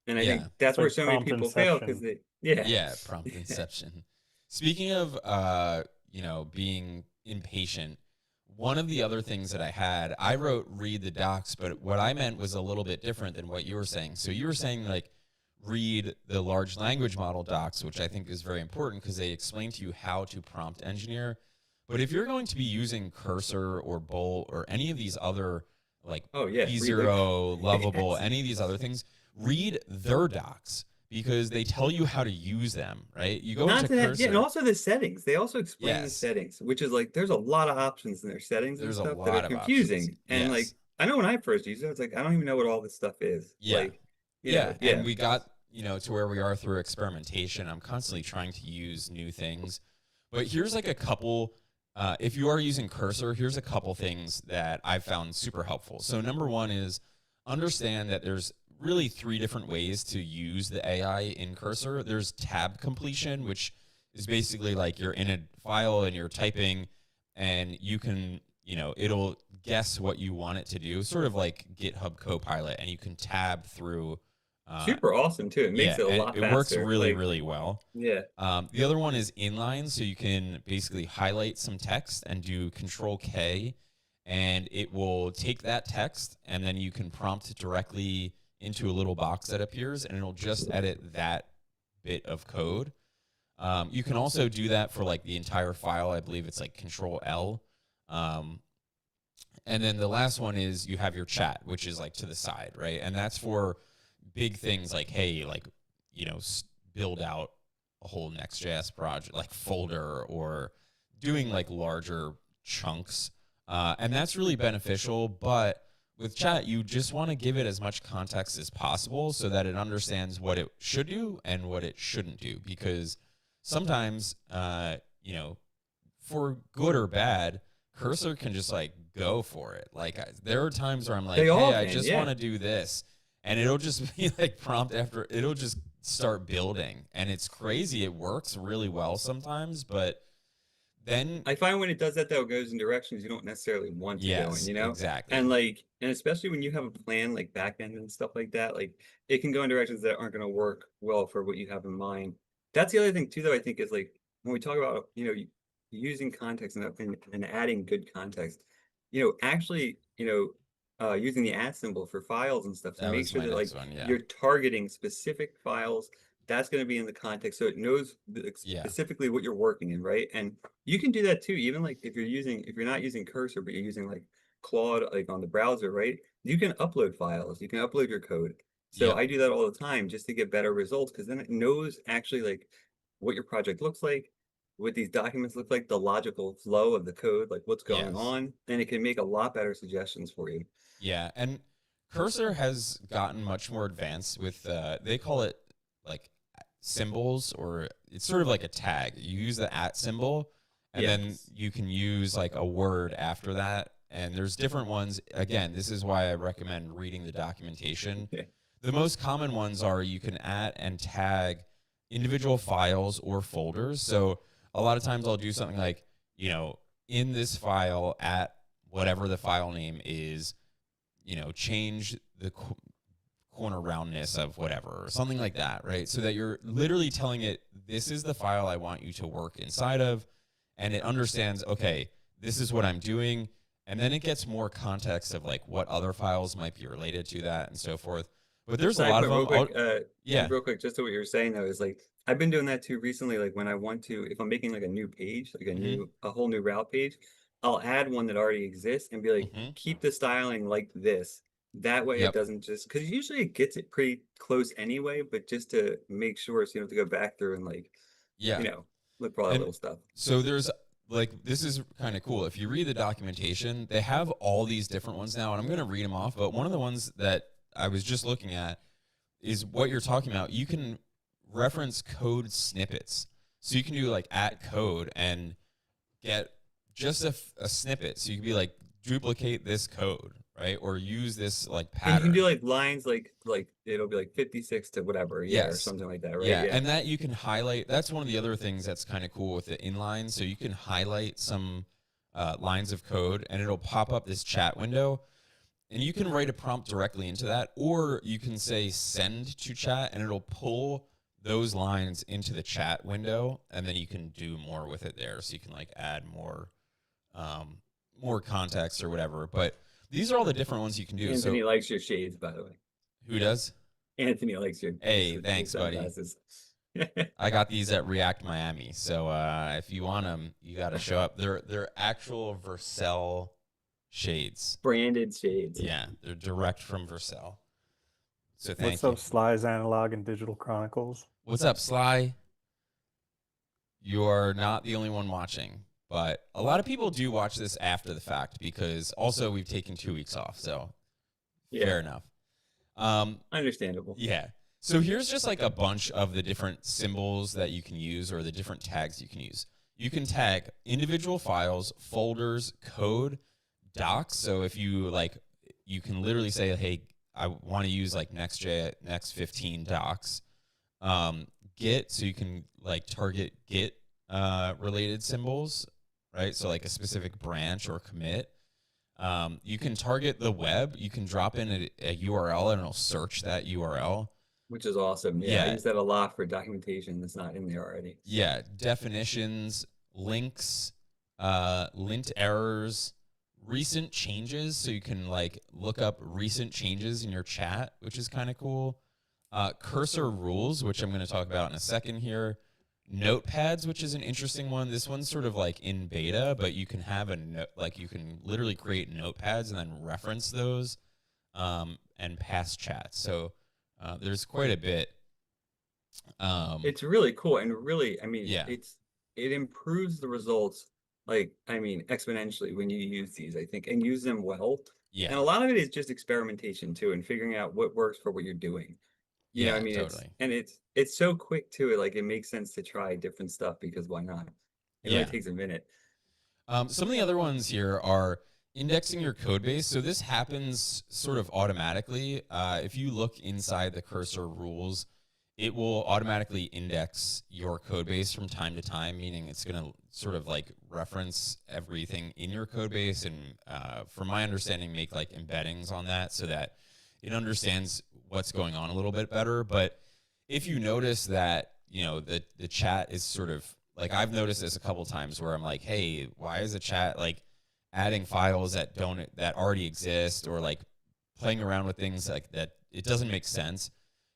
And I think Yeah. that's It's where like so many prompt people fail because inception. they, yeah. Yeah, prompt inception. Speaking of being impatient, one of the other things that I had, I wrote read the docs, but what I meant was a little bit different than what you were saying. So you were saying like read the large language model docs, which I think is very important because they explain to you how to prompt engineer. But if you're going to be using Cursor or Bolt or any of these other like Oh yeah, read the B0, Lovable, yes. any of these other things, read their docs because they tell you how to use them, right? You go Not into to that, yeah, and Cursor, also the settings. They also explain the yes, settings, which is like there's a lot of options in their settings and there's a stuff that are lot of options. confusing. And like Yes. I know when I first used it, I was like, I don't even know what all this stuff is. Yeah. Like, Yeah. yeah. And we got, to where we are through experimentation. I'm constantly trying to use new things. But here's like a couple, if you are using Cursor, here's a couple things that I've found super helpful. So, number one is understand that there's really three different ways to use the AI in Cursor. There's tab completion, which is basically like you're in a file and you're typing, and you can, it'll guess what you want it to do, sort of like GitHub Copilot, and you can tab through. Uh, Super awesome too. It makes yeah, it a and lot it works faster. really, Like, really well. yeah. The other one is inline, so you can basically highlight some text and do Control K, and it will take that text, and then you can prompt it directly into a little box that appears, and it'll just edit that bit of code. You can also do that for like the entire file. I believe it's like Control L. Um, and then the last one is you have your chat, which is like to the side, right? And that's for big things like, hey, like, build out a whole Next.js project, like folder, or doing like larger chunks. And that's really beneficial. But with chat, you just want to give it as much context as possible so that it understands what it should do and what it shouldn't do. Because sometimes, for good or bad, Cursor can just like go for it. Like there are times where I'm like, They hey, all I can, just want yeah. to do this, and it'll just be like prompt after it'll just start building, and it's crazy. It works really well sometimes, but then I find when it does that though, it goes in directions you don't necessarily want to go in, yes, And exactly. like, and especially when you have a plan like back end and stuff like that, like it can go in directions that aren't going to work well for what you have in mind. That's the other thing too, though, I think is like when we talk about, using context and adding good context, actually, using the at symbol for files and stuff to That make was sure my that like next one. Yeah, you're targeting specific files that's going to be in the context so it knows yeah, specifically what you're working in, right? And you can do that too, even like if you're not using Cursor, but you're using like Claude like on the browser, right? You can upload files, you can upload your code. So yep, I do that all the time just to get better results because then it knows actually like what your project looks like, what these documents look like, the logical flow of the code, like what's going yes. on, and it can make a lot better suggestions for you. Yeah, and Cursor has gotten much more advanced with they call it like symbols, or it's sort of like a tag. You use the at symbol, and then Yes. you can use like a word after that. And there's different ones. Again, this is why I recommend reading the documentation. The most common ones are you can at and tag individual files or folders. So a lot of times I'll do something like, in this file at whatever the file name is, change the corner roundness of whatever or something like that, right? So that you're literally telling it, this is the file I want you to work inside of, and it understands, okay, this is what I'm doing, and then it gets more context of like what other files might be related to that and so forth. But there's a Side lot of point, them. real quick. Yeah. Real quick, just to what you were saying though, is like I've been doing that too recently. Like when I want to, if I'm making like a new page, like Hmm. a whole new route page, I'll add one that already exists and be like, Hmm. keep the styling like this. That way, it Yep. doesn't just because usually it gets it pretty close anyway. But just to make sure, so you don't have to go back through and like, Yeah. look for all that And little stuff. so there's like, this is kind of cool. If you read the documentation, they have all these different ones now, and I'm going to read them off. But one of the ones that I was just looking at is what you're talking about. You can reference code snippets. So you can do like at code and get just a snippet. So you can be like, duplicate this code, right? Or use this like And you can do pattern. like lines like it'll be like 56 to whatever, yeah, or Yes. something like that, right? Yeah. Yeah. And that you can highlight. That's one of the other things that's kind of cool with the inline. So you can highlight some lines of code, and it'll pop up this chat window. And you can write a prompt directly into that, or you can say send to chat, and it'll pull those lines into the chat window, and then you can do more with it there. So you can like add more context or whatever. But these are all the different ones you can do. Anthony So likes your shades, by the way. who does? Anthony likes your Hey, thanks, buddy. sunglasses. I got these at React Miami. So if you want them, you got to show up. They're actual Vercel shades. Branded shades. Yeah, they're direct from Vercel. So thank What's you. up, Sly's Analog and Digital Chronicles? What's up, Sly? You're not the only one watching, but a lot of people do watch this after the fact because also we've taken 2 weeks off. So fair enough. Understandable. Yeah. So here's just like a bunch of the different symbols that you can use or the different tags you can use. You can tag individual files, folders, code, docs. So if you like, you can literally say, hey, I want to use like next 15 docs. Git, so you can like target Git related symbols, right? So like a specific branch or commit. You can target the web. You can drop in a URL and it'll search that URL. Which is awesome. Yeah, I use that a lot for documentation that's not in there already. Yeah, definitions, links, lint errors, recent changes. So you can like look up recent changes in your chat, which is kind of cool. Cursor rules, which I'm going to talk about in a second here. Notepads, which is an interesting one. This one's sort of like in beta, but you can have you can literally create notepads and then reference those and pass chats. So there's quite a bit. It's really cool, and really, I mean, yeah, it improves the results, like, I mean, exponentially when you use these, I think, and use them well. Yeah, and a lot of it is just experimentation too, and figuring out what works for what you're doing. You know, I mean, totally. it's so quick too. Like, it makes sense to try different stuff because why not? It only takes a minute. Some of the other ones here are indexing your code base. So this happens sort of automatically. If you look inside the cursor rules, it will automatically index your code base from time to time, meaning it's going to sort of like reference everything in your code base and, from my understanding, make like embeddings on that so that it understands what's going on a little bit better. But if you notice that, you know, the chat is sort of like, I've noticed this a couple times where I'm like, hey, why is the chat like adding files that already exist, or like playing around with things like that? It doesn't make sense.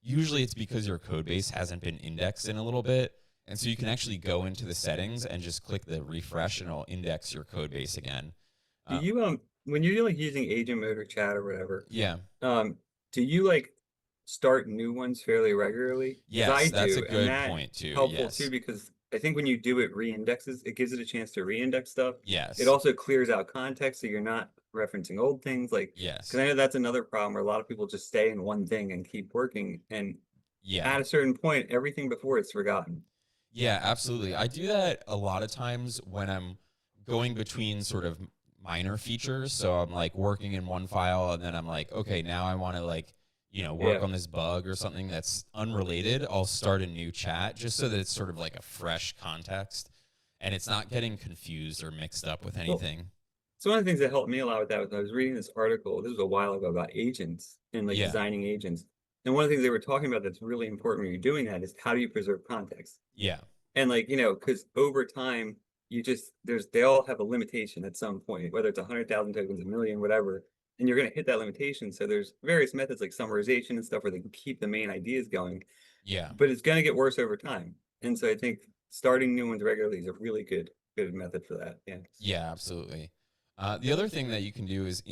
Usually it's because your code base hasn't been indexed in a little bit. And so you can actually go into the settings and just click the refresh and it'll index your code base again. Do you, when you're like using agent mode or chat or whatever, do you like start new ones fairly regularly? Yes, that's a good point too. Helpful too, because I think when you do it, it gives it a chance to reindex stuff. Yes. It also clears out context, so you're not referencing old things. Like, yes, because I know that's another problem where a lot of people just stay in one thing and keep working, and at a certain point, everything before it's forgotten. Yeah, absolutely. I do that a lot of times when I'm going between sort of minor features. So I'm like working in one file and then I'm like, okay, now I want to like, you know, work on this bug or something that's unrelated. I'll start a new chat just so that it's sort of like a fresh context and it's not getting confused or mixed up with anything. Well, so one of the things that helped me a lot with that was I was reading this article, this was a while ago, about agents and like designing agents. And one of the things they were talking about that's really important when you're doing that is how do you preserve context? Yeah. And like, you know, because over time, they all have a limitation at some point, whether it's 100,000 tokens, a million, whatever, and you're going to hit that limitation. So there's various methods like summarization and stuff where they can keep the main ideas going. Yeah. But it's going to get worse over time. And so I think starting new ones regularly is a really good method for that. Yeah. Yeah, absolutely. The other thing that you can do is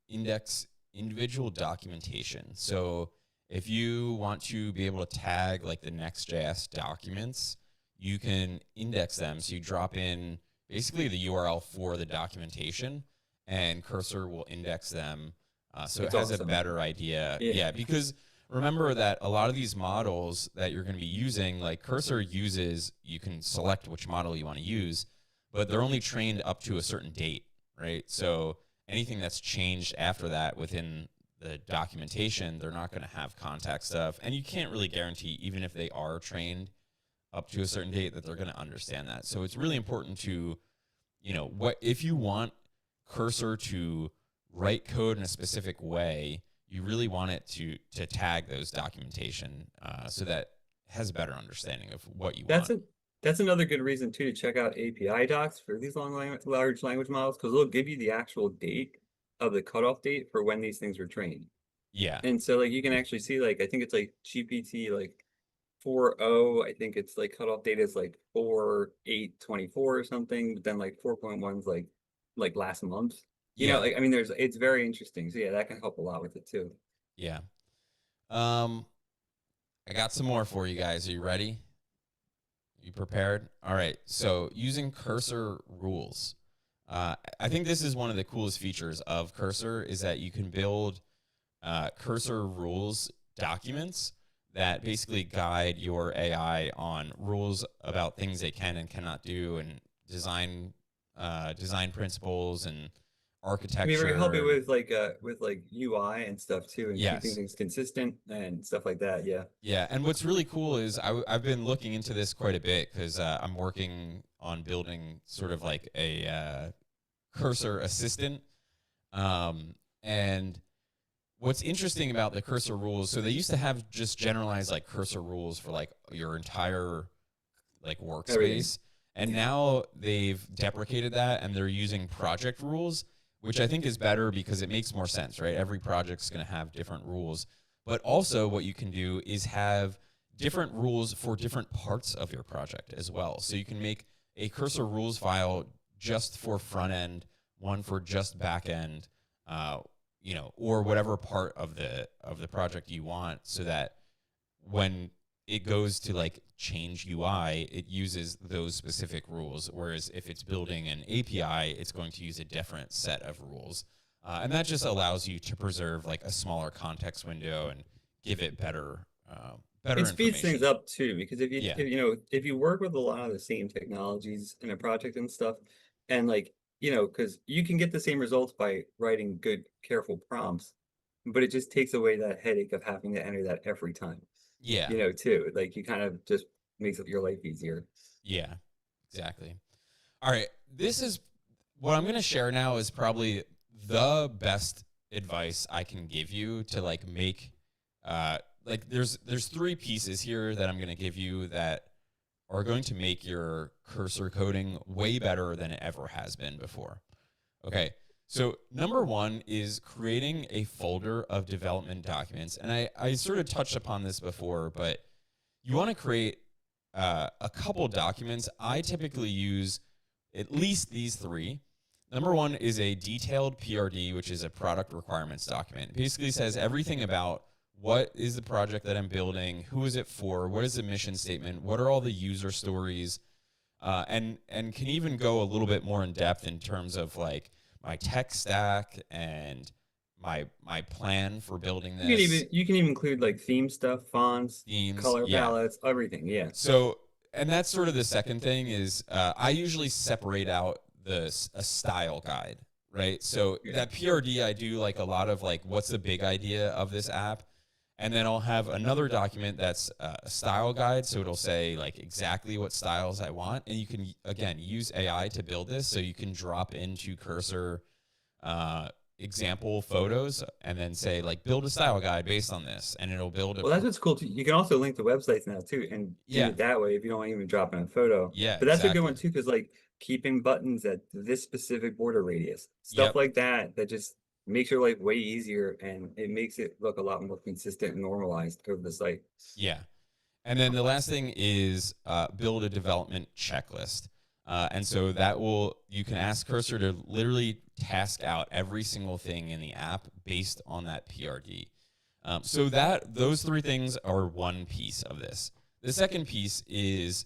index individual documentation. So if you want to be able to tag like the Next.js documents, you can index them. So you drop in basically the URL for the documentation and Cursor will index them. So it has a better idea. Yeah, because remember that a lot of these models that you're going to be using, like Cursor uses, you can select which model you want to use, but they're only trained up to a certain date, right? So anything that's changed after that within the documentation, they're not going to have context stuff. And you can't really guarantee, even if they are trained up to a certain date, that they're going to understand that. So it's really important to, you know, if you want Cursor to write code in a specific way, you really want it to tag those documentation so that it has a better understanding of what you want. That's another good reason too to check out API docs for these large language models, because they'll give you the actual date of the cutoff date for when these things were trained. Yeah. And so like you can actually see, like, I think it's like GPT like 4.0, I think it's like cutoff date is like 4/8/24 or something, but then like 4.1's like last month. You know, Yeah. like, I mean, it's very interesting. So yeah, that can help a lot with it too. Yeah. I got some more for you guys. Are you ready? You prepared? All right. So using cursor rules. I think this is one of the coolest features of Cursor is that you can build cursor rules documents that basically guide your AI on rules about things they can and cannot do, and design principles and architecture. Be very helpful with like UI and stuff too, and keeping Yes. things consistent and stuff like that. Yeah. Yeah, and what's really cool is I've been looking into this quite a bit because I'm working on building sort of like a cursor assistant. And what's interesting about the cursor rules, so they used to have just generalized like cursor rules for like your entire like workspace. Everything. And now they've deprecated that and they're using project rules, which I think is better because it makes more sense, right? Every project's going to have different rules. But also what you can do is have different rules for different parts of your project as well. So you can make a cursor rules file just for front end, one for just back end, you know, or whatever part of the project you want, so that when it goes to like change UI, it uses those specific rules. Whereas if it's building an API, it's going to use a different set of rules. And that just allows you to preserve like a smaller context window and give it better It speeds things information. up too, because Yeah. if you work with a lot of the same technologies in a project and stuff, and like, because you can get the same results by writing good, careful prompts, but it just takes away that headache of having to enter that every time, Yeah. too. Like, you kind of just makes your life easier. Yeah, exactly. All right. This is what I'm going to share now is probably the best advice I can give you to like make like there's three pieces here that I'm going to give you that are going to make your cursor coding way better than it ever has been before. Okay. So number one is creating a folder of development documents. And I sort of touched upon this before, but you want to create a couple documents. I typically use at least these three. Number one is a detailed PRD, which is a product requirements document. It basically says everything about what is the project that I'm building, who is it for, what is the mission statement, what are all the user stories, and can even go a little bit more in depth in terms of like my tech stack and my plan for building this. You can even include like theme stuff, fonts, Themes, color yeah. palettes, everything. Yeah. So, and that's sort of the second thing is I usually separate out a style guide, right? So that PRD, I do like a lot of like, what's the big idea of this app? And then I'll have another document that's a style guide. So it'll say like exactly what styles I want. And you can, again, use AI to build this. So you can drop into Cursor example photos and then say like build a style guide based on this, and it'll build it. Well, that's what's cool too. You can also link to websites now too, and do it that way if you don't even drop in a photo. Yeah, but that's exactly. a good one too, because like keeping buttons at this specific border radius, stuff like that, that just makes your life way easier, and it makes it look a lot more consistent and normalized over the site. Yeah. And then the last thing is build a development checklist. And so that you can ask Cursor to literally task out every single thing in the app based on that PRD. So those three things are one piece of this. The second piece is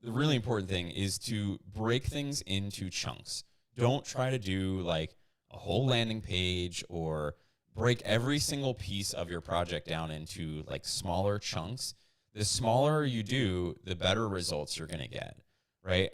the really important thing is to break things into chunks. Don't try to do like a whole landing page or break every single piece of your project down into like smaller chunks. The smaller you do, the better results you're going to get, right?